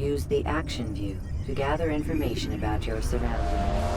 Use the action view to gather information about your surroundings.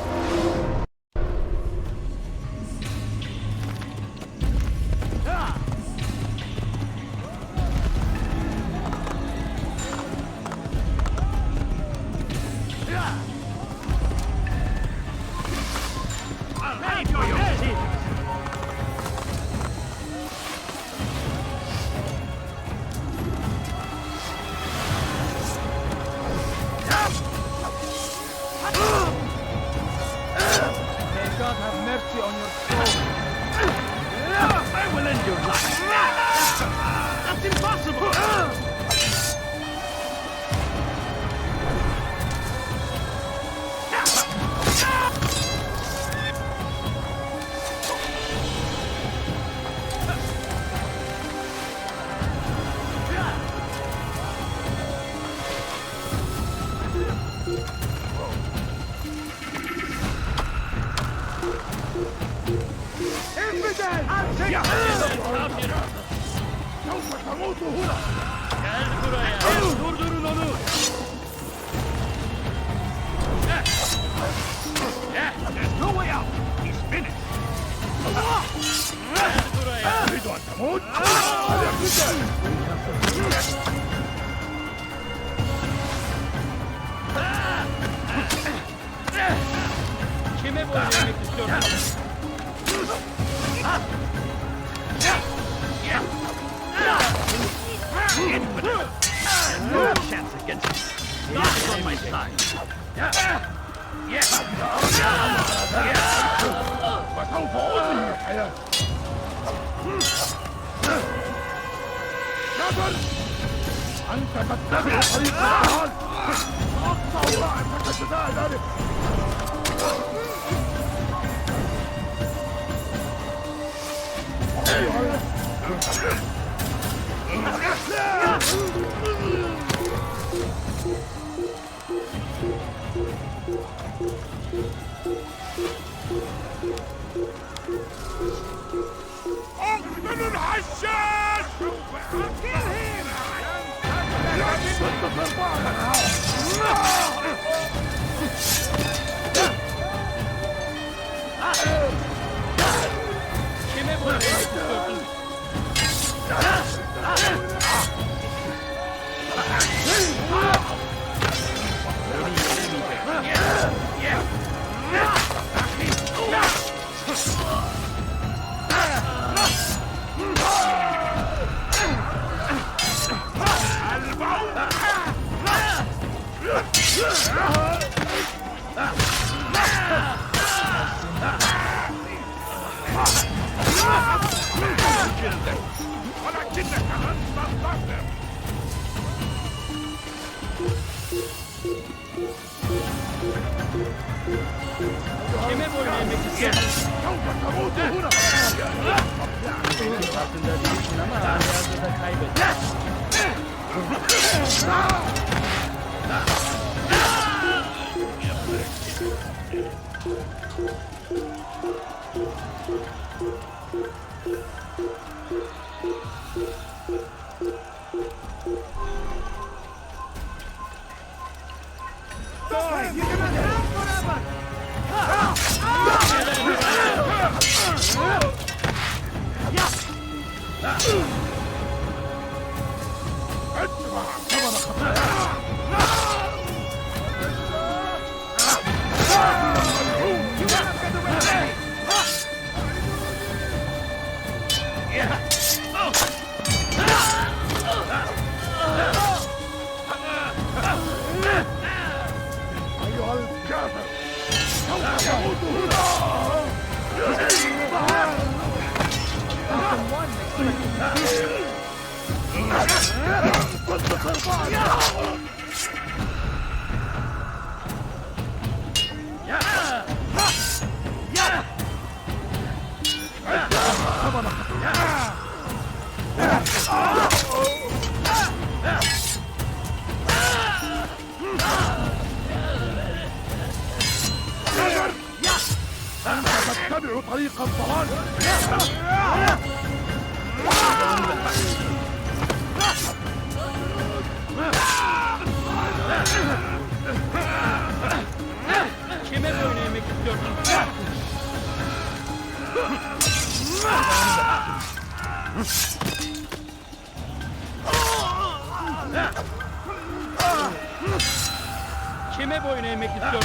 Kime boyun eğmek istiyorsun?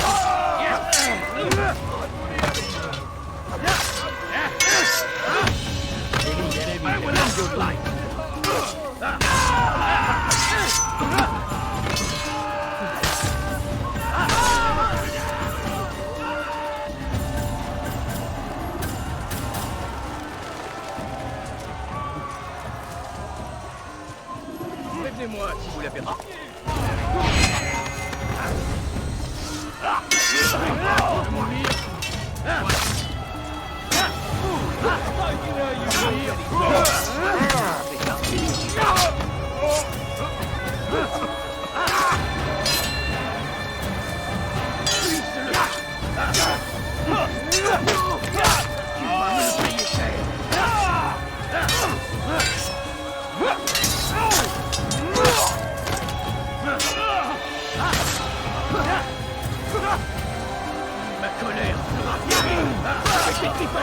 Senin yerebilirsin. Prévenez-moi si vous l'avez remarqué. Ma colère sera terrible avec les griffons.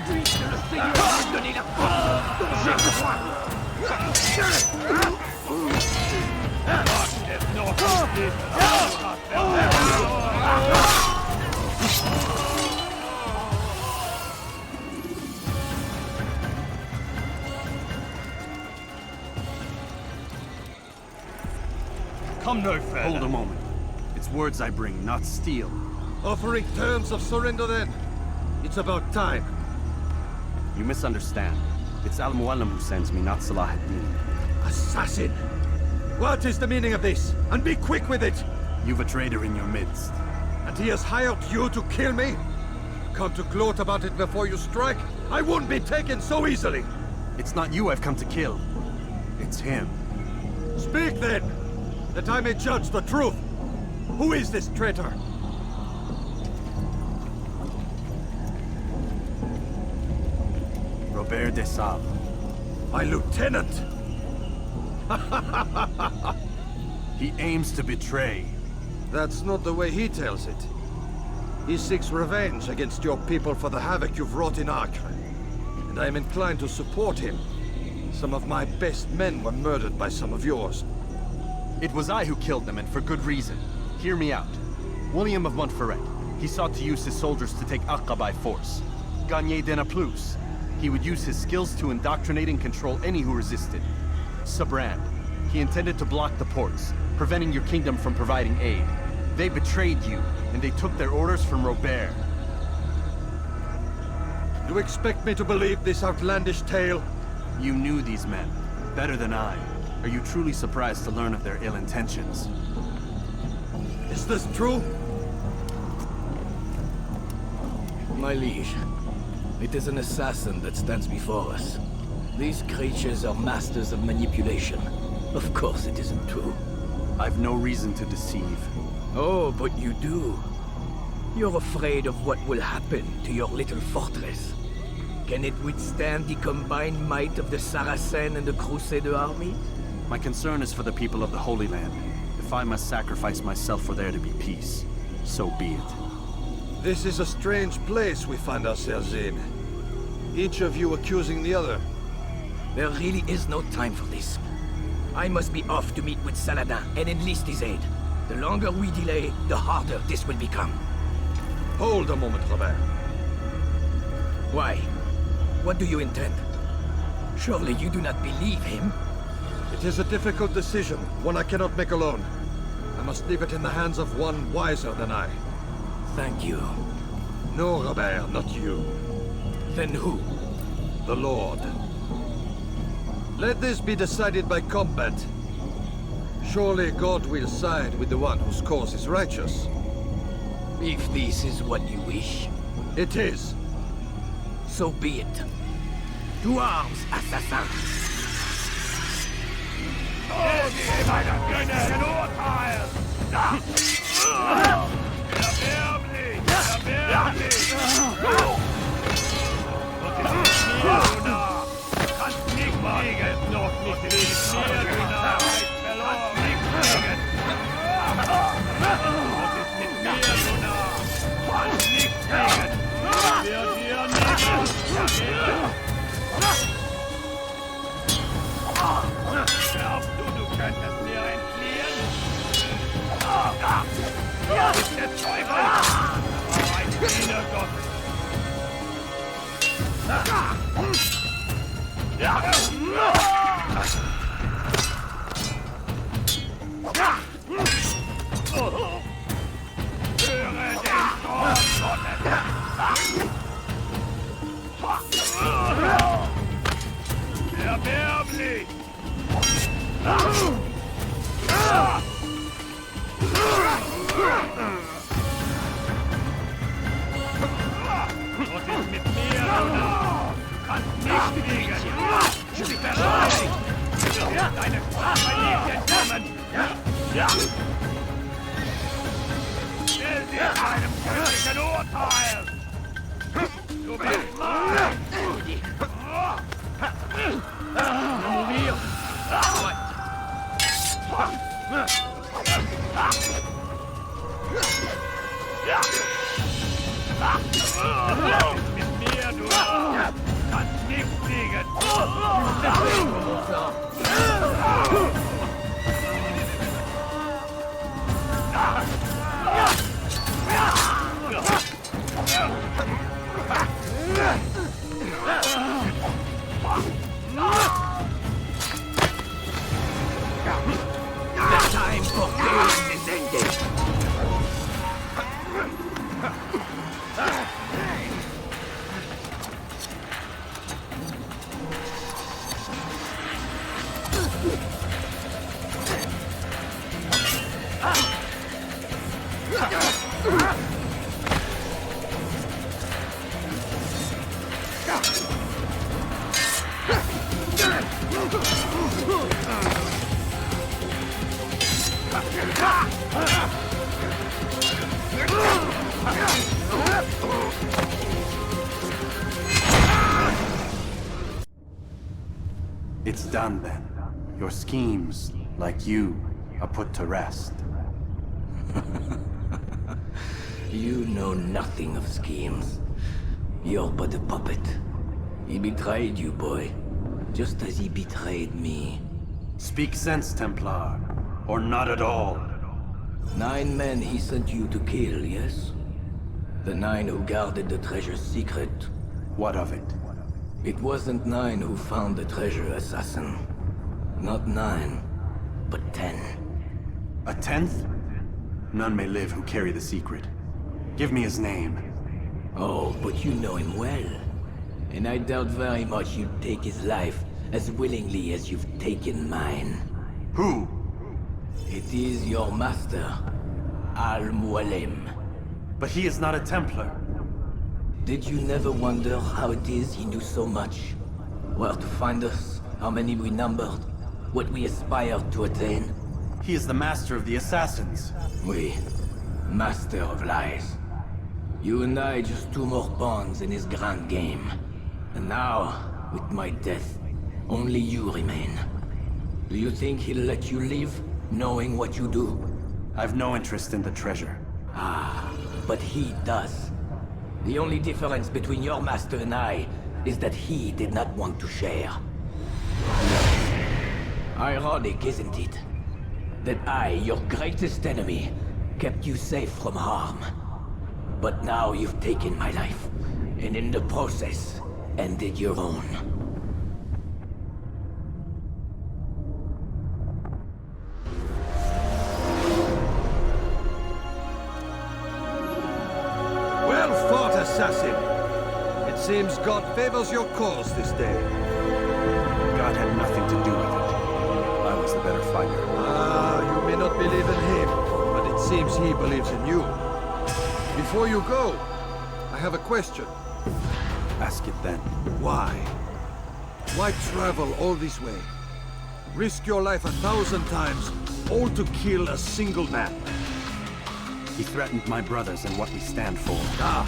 Puisse le Seigneur me donner la force dont j'ai besoin. Come no further. Hold a moment. It's words I bring, not steel. Offering terms of surrender then? It's about time. You misunderstand. It's Mualim who sends me, not Salah ad-Din. Assassin! What is the meaning of this? And be quick with it! You've a traitor in your midst. And he has hired you to kill me? Come to gloat about it before you strike? I wouldn't be taken so easily! It's not you I've come to kill. It's him. Speak then! That I may judge the truth! Who is this traitor? Robert de Sable. My lieutenant! He aims to betray. That's not the way he tells it. He seeks revenge against your people for the havoc you've wrought in Acre. And I am inclined to support him. Some of my best men were murdered by some of yours. It was I who killed them, and for good reason. Hear me out. William of Montferrat. He sought to use his soldiers to take Acre by force. Gagné de Naplouse. He would use his skills to indoctrinate and control any who resisted. Sabrand. He intended to block the ports, preventing your kingdom from providing aid. They betrayed you, and they took their orders from Robert. You expect me to believe this outlandish tale? You knew these men, better than I. Are you truly surprised to learn of their ill intentions? Is this true? My liege, it is an assassin that stands before us. These creatures are masters of manipulation. Of course it isn't true. I've no reason to deceive. Oh, but you do. You're afraid of what will happen to your little fortress. Can it withstand the combined might of the Saracen and the Crusader army? My concern is for the people of the Holy Land. If I must sacrifice myself for there to be peace, so be it. This is a strange place we find ourselves in. Each of you accusing the other. There really is no time for this. I must be off to meet with Saladin and enlist his aid. The longer we delay, the harder this will become. Hold a moment, Robert. Why? What do you intend? Surely you do not believe him? It is a difficult decision, one I cannot make alone. I must leave it in the hands of one wiser than I. Thank you. No, Robert, not you. Then who? The Lord. Let this be decided by combat. Surely God will side with the one whose cause is righteous. If this is what you wish, It is. so be it. To arms, assassin! Erbärmlich! Was ist mit mir, Bruder? Du kannst nicht fliegen! Ich bin bereit! Deine Sprache liegt entkommen! Stell dich einem göttlichen Urteil! Du bist mein! Morieren! Mit mir, du kannst nicht fliegen! The time for games is ended. It's done then. Your schemes, like you, are put to rest. You know nothing of schemes. You're but a puppet. He betrayed you, boy. Just as he betrayed me. Speak sense, Templar. Or not at all. 9 men he sent you to kill, yes? The 9 who guarded the treasure's secret. What of it? It wasn't 9 who found the treasure, assassin. Not 9, but 10. A 10th? None may live who carry the secret. Give me his name. Oh, but you know him well. And I doubt very much you'd take his life as willingly as you've taken mine. Who? It is your master, Mualim. But he is not a Templar. Did you never wonder how it is he knew so much? Where to find us, how many we numbered, what we aspired to attain? He is the master of the assassins. We, master of lies. You and I just 2 more pawns in his grand game. And now, with my death, only you remain. Do you think he'll let you live, knowing what you do? I've no interest in the treasure. Ah, but he does. The only difference between your master and I is that he did not want to share. Ironic, isn't it? That I, your greatest enemy, kept you safe from harm. But now you've taken my life, and in the process, ended your own. Well fought, assassin. It seems God favors your cause this day. God had nothing to do with it. I was the better fighter. Ah, you may not believe in him, but it seems he believes in you. Before you go, I have a question. Ask it then. Why? Why travel all this way? Risk your life 1,000 times, all to kill a single man. He threatened my brothers and what we stand for. Ah,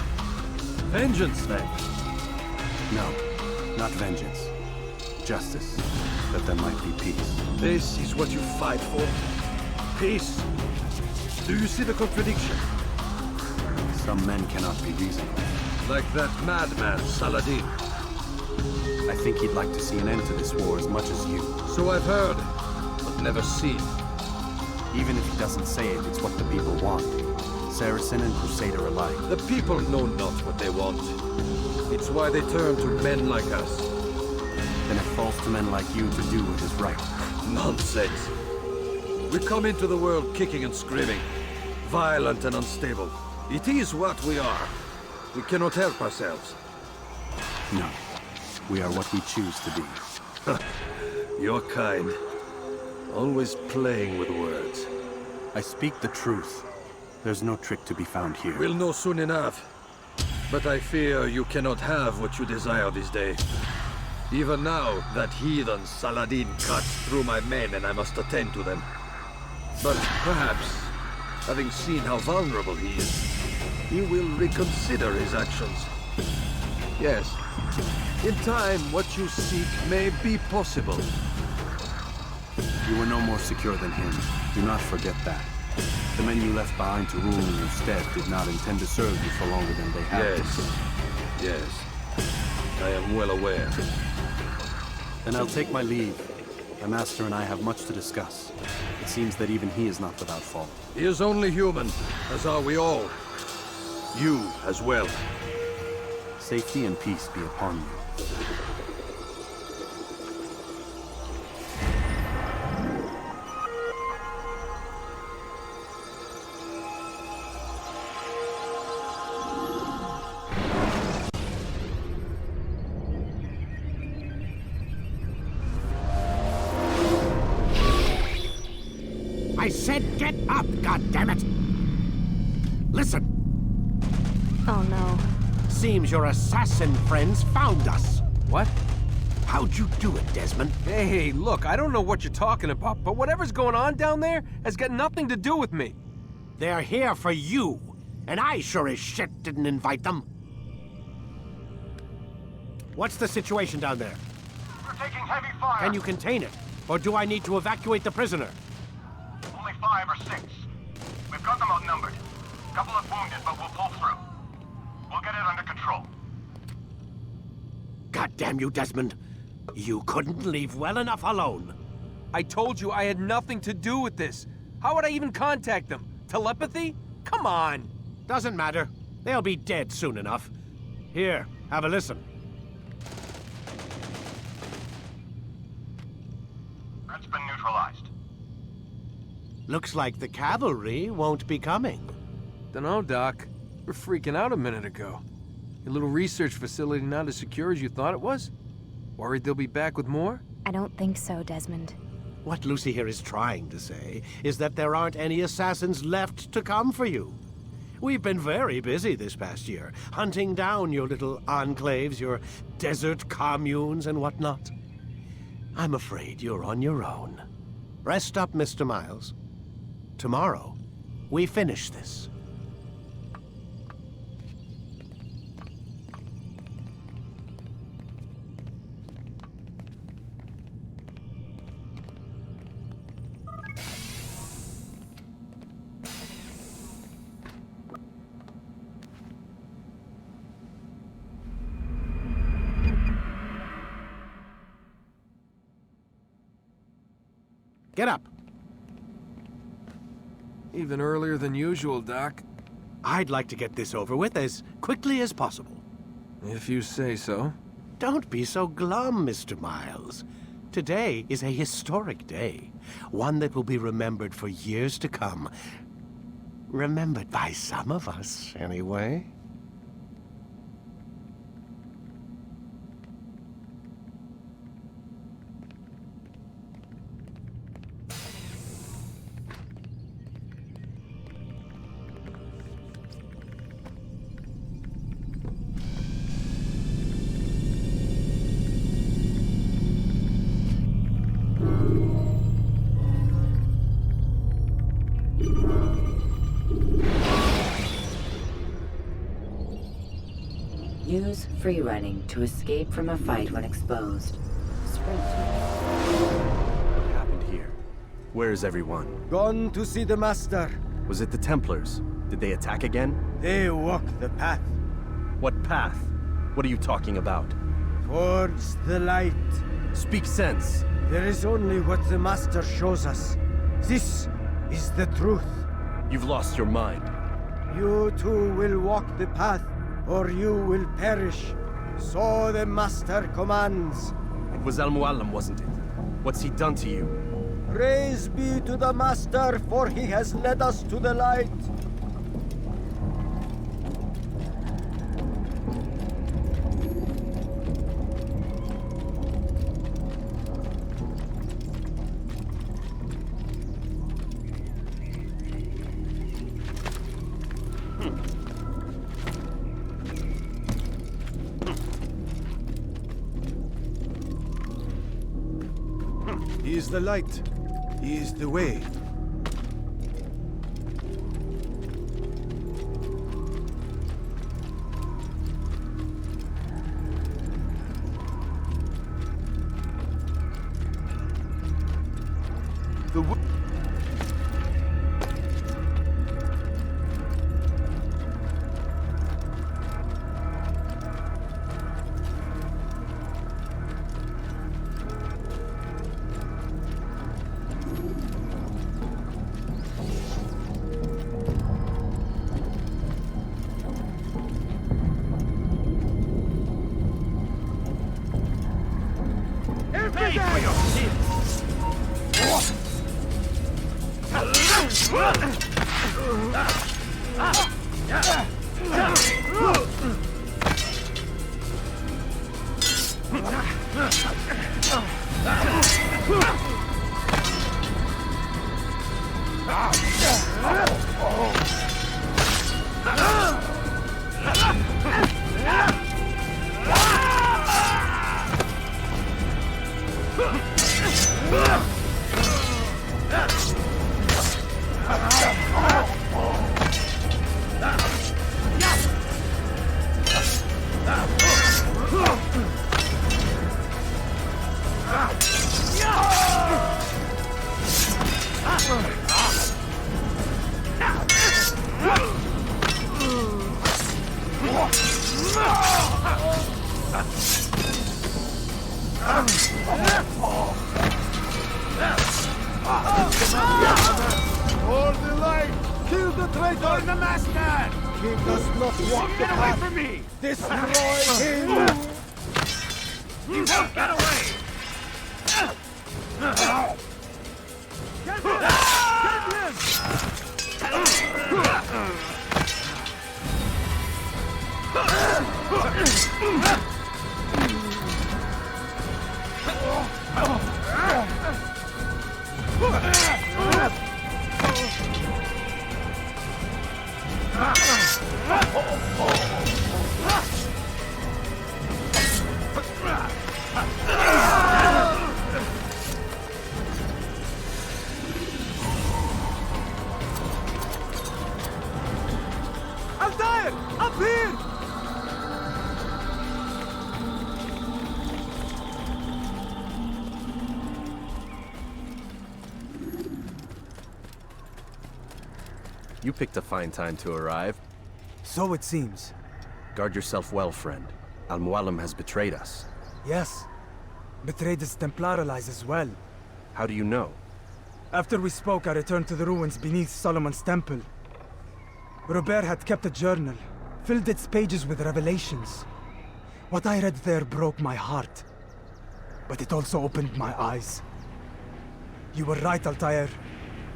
vengeance then. No, not vengeance. Justice, that there might be peace. This is what you fight for? Peace? Do you see the contradiction? Some men cannot be reasoned. Like that madman, Saladin. I think he'd like to see an end to this war as much as you. So I've heard, but never seen. Even if he doesn't say it, it's what the people want. Saracen and Crusader alike. The people know not what they want. It's why they turn to men like us. Then it falls to men like you to do what is right. Nonsense. We come into the world kicking and screaming, violent and unstable. It is what we are. We cannot help ourselves. No. We are what we choose to be. Your kind. Always playing with words. I speak the truth. There's no trick to be found here. We'll know soon enough. But I fear you cannot have what you desire this day. Even now, that heathen Saladin cuts through my men and I must attend to them. But perhaps, having seen how vulnerable he is, he will reconsider his actions. Yes, in time, what you seek may be possible. You were no more secure than him. Do not forget that. The men you left behind to rule in your stead did not intend to serve you for longer than they had. Yes. I am well aware. Then I'll take my leave. My master and I have much to discuss. It seems that even he is not without fault. He is only human, as are we all. You as well. Safety and peace be upon you. I said get up, goddammit! Listen! Oh no. Seems your assassin friends found us. What? How'd you do it, Desmond? Hey, look, I don't know what you're talking about, but whatever's going on down there has got nothing to do with me. They're here for you, and I sure as shit didn't invite them. What's the situation down there? We're taking heavy fire. Can you contain it? Or do I need to evacuate the prisoner? Only 5 or 6. We've got them outnumbered. Couple of wounded, but we'll pull through. We'll get it under control. God damn you, Desmond. You couldn't leave well enough alone. I told you I had nothing to do with this. How would I even contact them? Telepathy? Come on. Doesn't matter. They'll be dead soon enough. Here, have a listen. That's been neutralized. Looks like the cavalry won't be coming. Dunno, Doc. We're freaking out a minute ago. Your little research facility not as secure as you thought it was? Worried they'll be back with more? I don't think so, Desmond. What Lucy here is trying to say is that there aren't any assassins left to come for you. We've been very busy this past year, hunting down your little enclaves, your desert communes and whatnot. I'm afraid you're on your own. Rest up, Mr. Miles. Tomorrow, we finish this. Get up. Even earlier than usual, Doc. I'd like to get this over with as quickly as possible. If you say so. Don't be so glum, Mr. Miles. Today is a historic day. One that will be remembered for years to come. Remembered by some of us, anyway. Use free running to escape from a fight when exposed. Sprint. What happened here? Where is everyone? Gone to see the Master. Was it the Templars? Did they attack again? They walk the path What path? What are you talking about? towards the light. Speak sense. There is only what the Master shows us. This is the truth. You've lost your mind. You too will walk the path, or you will perish. So the Master commands. It was Mualim, wasn't it? What's he done to you? Praise be to the Master, for he has led us to the light. He is the light. He is the way. Pay for your sins! For the light! Kill the traitor! The Master! He does not walk the Get away path! from me! Destroy him! He won't get away! Get him! Altair! Up here! You picked a fine time to arrive. So it seems. Guard yourself well, friend. Mualim has betrayed us. Yes. Betrayed his Templar allies as well. How do you know? After we spoke, I returned to the ruins beneath Solomon's temple. Robert had kept a journal, filled its pages with revelations. What I read there broke my heart. But it also opened my eyes. You were right, Altair.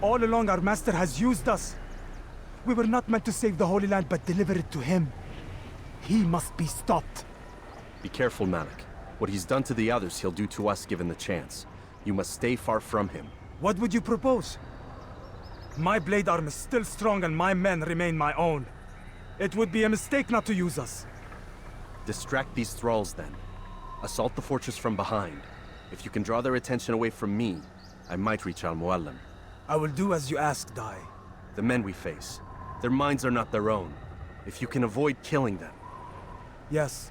All along, our master has used us. We were not meant to save the Holy Land, but deliver it to him. He must be stopped. Be careful, Malik. What he's done to the others, he'll do to us given the chance. You must stay far from him. What would you propose? My blade arm is still strong and my men remain my own. It would be a mistake not to use us. Distract these thralls, then. Assault the fortress from behind. If you can draw their attention away from me, I might reach Mualim. I will do as you ask, Dai. The men we face, their minds are not their own. If you can avoid killing them. Yes.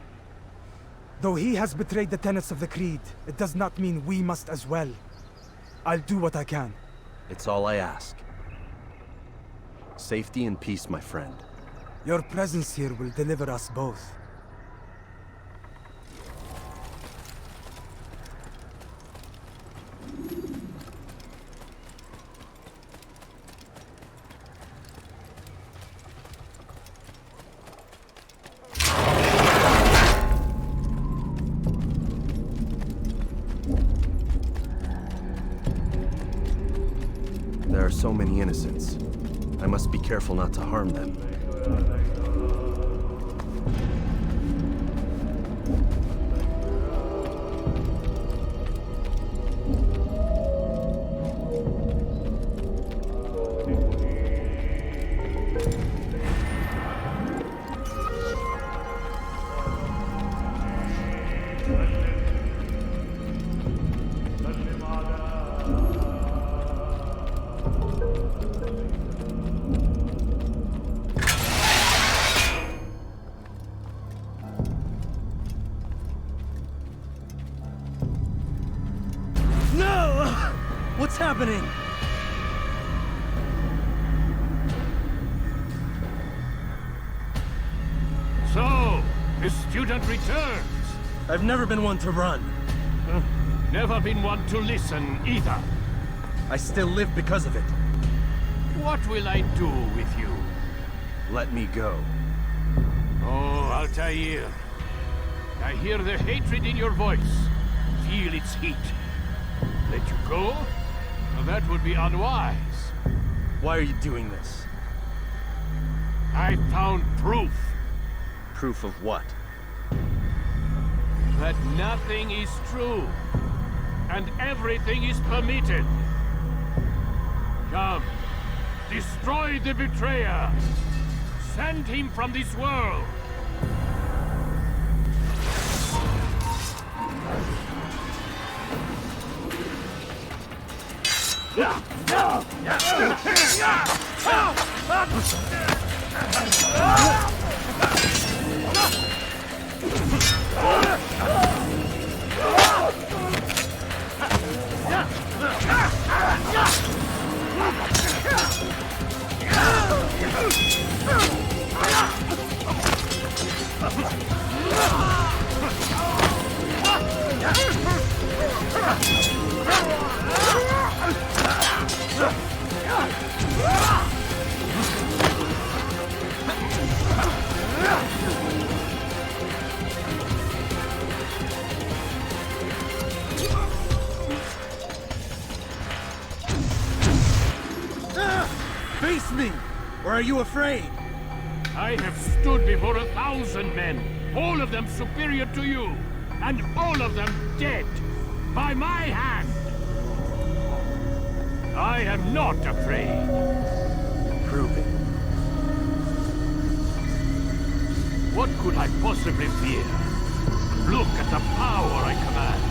Though he has betrayed the tenets of the Creed, it does not mean we must as well. I'll do what I can. It's all I ask. Safety and peace, my friend. Your presence here will deliver us both. so many innocents. I must be careful not to harm them. What's happening? So, the student returns. I've never been one to run. Never been one to listen either. I still live because of it. What will I do with you? Let me go. Oh, Altair. I hear the hatred in your voice. Feel its heat. Let you go? Well, that would be unwise. Why are you doing this? I found proof. Proof of what? That nothing is true. And everything is permitted. Come. Destroy the betrayer. Send him from this world. Face me! Or are you afraid? I have stood before 1,000 men, all of them superior to you, and all of them dead, by my hand. I am not afraid. Prove it. What could I possibly fear? Look at the power I command.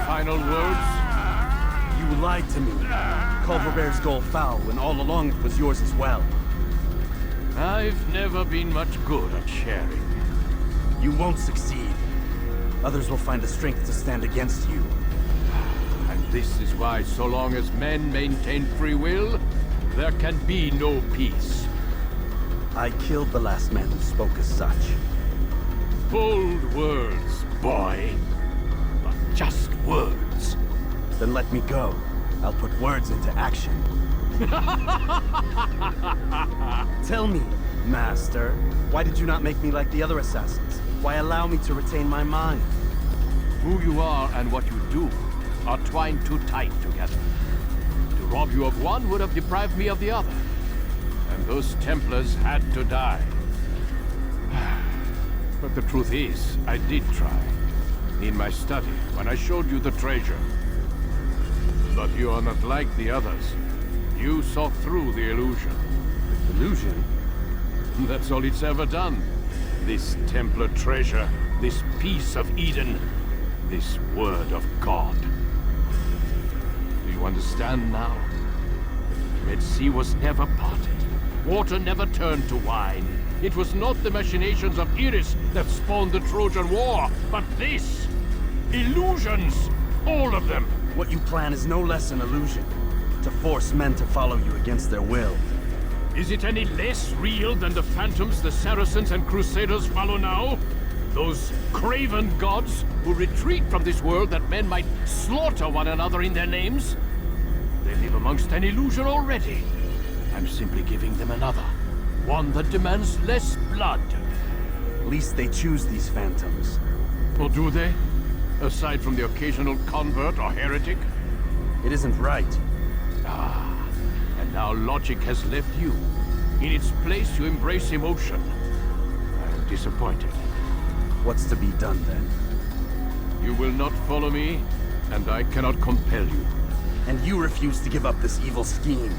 Final words? You lied to me. Called Robert's goal foul when all along it was yours as well. I've never been much good at sharing. You won't succeed. Others will find the strength to stand against you. And this is why, so long as men maintain free will, there can be no peace. I killed the last man who spoke as such. Bold words, boy. But just words. Then let me go. I'll put words into action. Tell me, Master, why did you not make me like the other assassins? Why allow me to retain my mind? Who you are and what you do are twined too tight together. To rob you of one would have deprived me of the other. And those Templars had to die. But the truth is, I did try. In my study, when I showed you the treasure. But you are not like the others. You saw through the illusion. Illusion? That's all it's ever done. This Templar treasure, this piece of Eden, this word of God. Do you understand now? Red Sea was never parted. Water never turned to wine. It was not the machinations of Iris that spawned the Trojan War, but this! Illusions! All of them! What you plan is no less an illusion. To force men to follow you against their will. Is it any less real than the phantoms the Saracens and Crusaders follow now? Those craven gods who retreat from this world that men might slaughter one another in their names? They live amongst an illusion already. I'm simply giving them another. One that demands less blood. At least they choose these phantoms. Or do they? Aside from the occasional convert or heretic? It isn't right. Ah, and now logic has left you. In its place, you embrace emotion. I'm disappointed. What's to be done then? You will not follow me, and I cannot compel you. And you refuse to give up this evil scheme.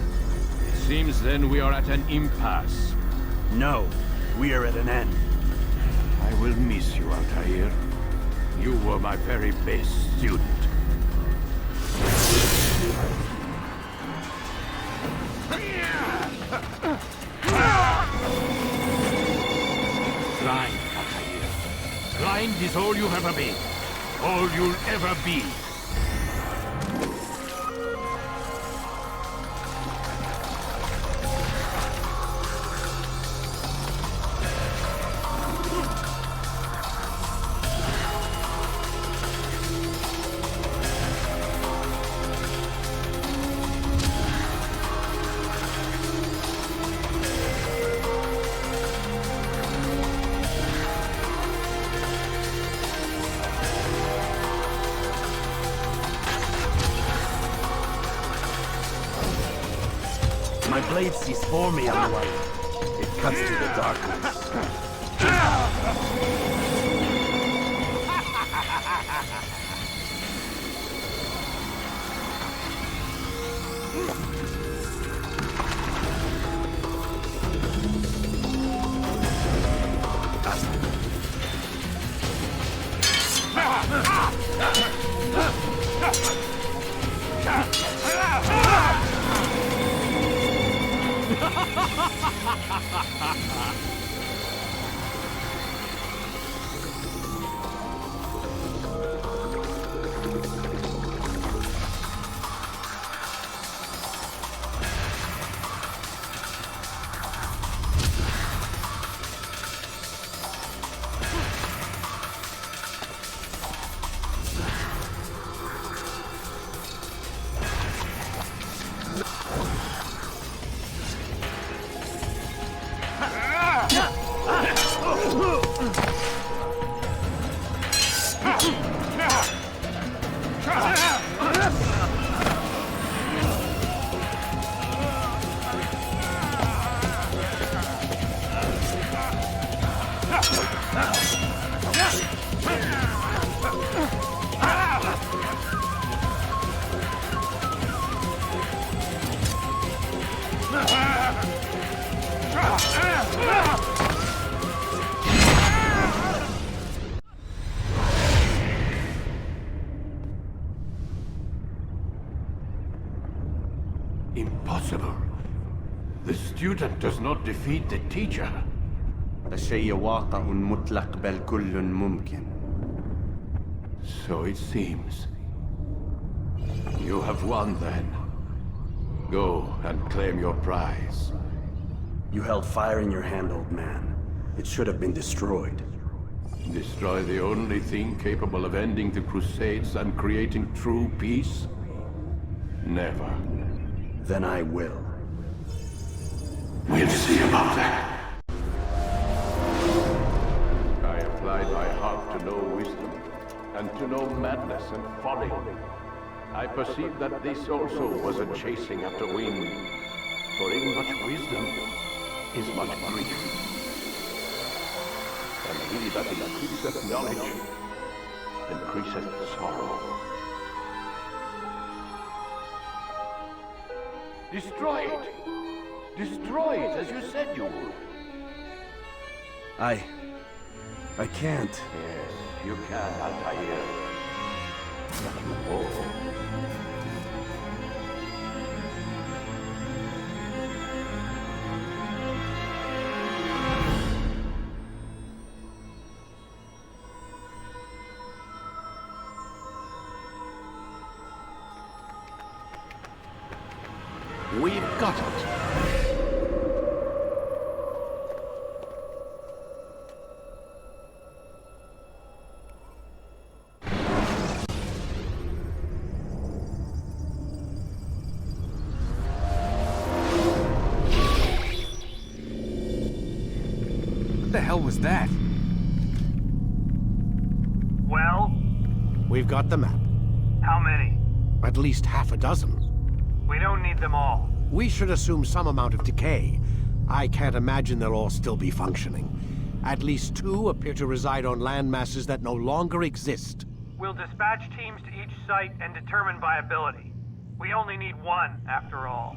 It seems then we are at an impasse. No, we are at an end. I will miss you, Altair. You were my very best student. Blind, Altair. Blind is all you've ever been. All you'll ever be. My blade sees for me on the light. It cuts through the darkness. Impossible. The student does not defeat the teacher. الشيء واقع مطلق بل كل ممكن. So it seems. You have won then. Go and claim your prize. You held fire in your hand, old man. It should have been destroyed. Destroy the only thing capable of ending the Crusades and creating true peace? Never. Then I will. We'll see about that. I applied my heart to know wisdom, and to know madness and folly. I perceived that this also was a chasing after wind. For in much wisdom is much grief. And he that increaseth knowledge increaseth sorrow. Destroy it! Destroy it as you said you would. I can't. Yes, you can, Altair. But you won't. We've got it. What the hell was that? Well? We've got the map. How many? At least half a dozen. We don't need them all. We should assume some amount of decay. I can't imagine they'll all still be functioning. At least 2 appear to reside on land masses that no longer exist. We'll dispatch teams to each site and determine viability. We only need 1, after all.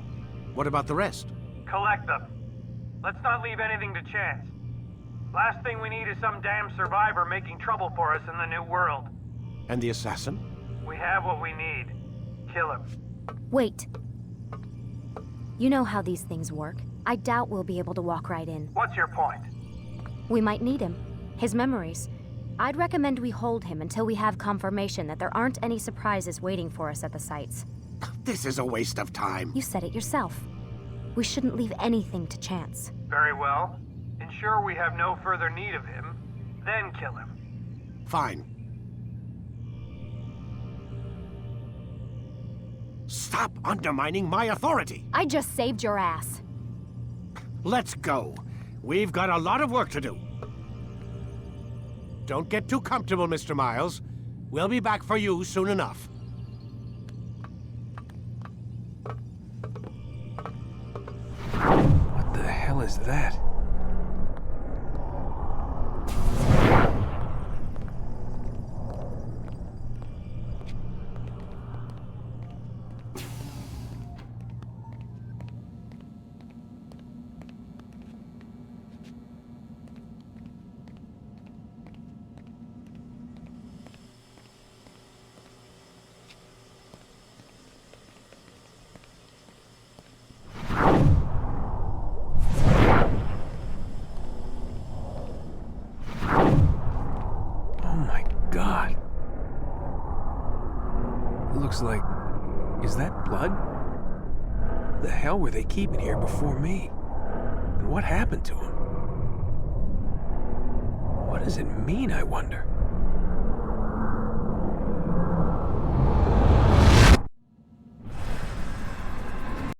What about the rest? Collect them. Let's not leave anything to chance. Last thing we need is some damn survivor making trouble for us in the new world. And the assassin? We have what we need. Kill him. Wait. You know how these things work. I doubt we'll be able to walk right in. What's your point? We might need him. His memories. I'd recommend we hold him until we have confirmation that there aren't any surprises waiting for us at the sites. This is a waste of time. You said it yourself. We shouldn't leave anything to chance. Very well. Ensure we have no further need of him, then kill him. Fine. Stop undermining my authority! I just saved your ass. Let's go. We've got a lot of work to do. Don't get too comfortable, Mr. Miles. We'll be back for you soon enough. What the hell is that? God. It looks like... Is that blood? What the hell were they keeping here before me? And what happened to him? What does it mean, I wonder?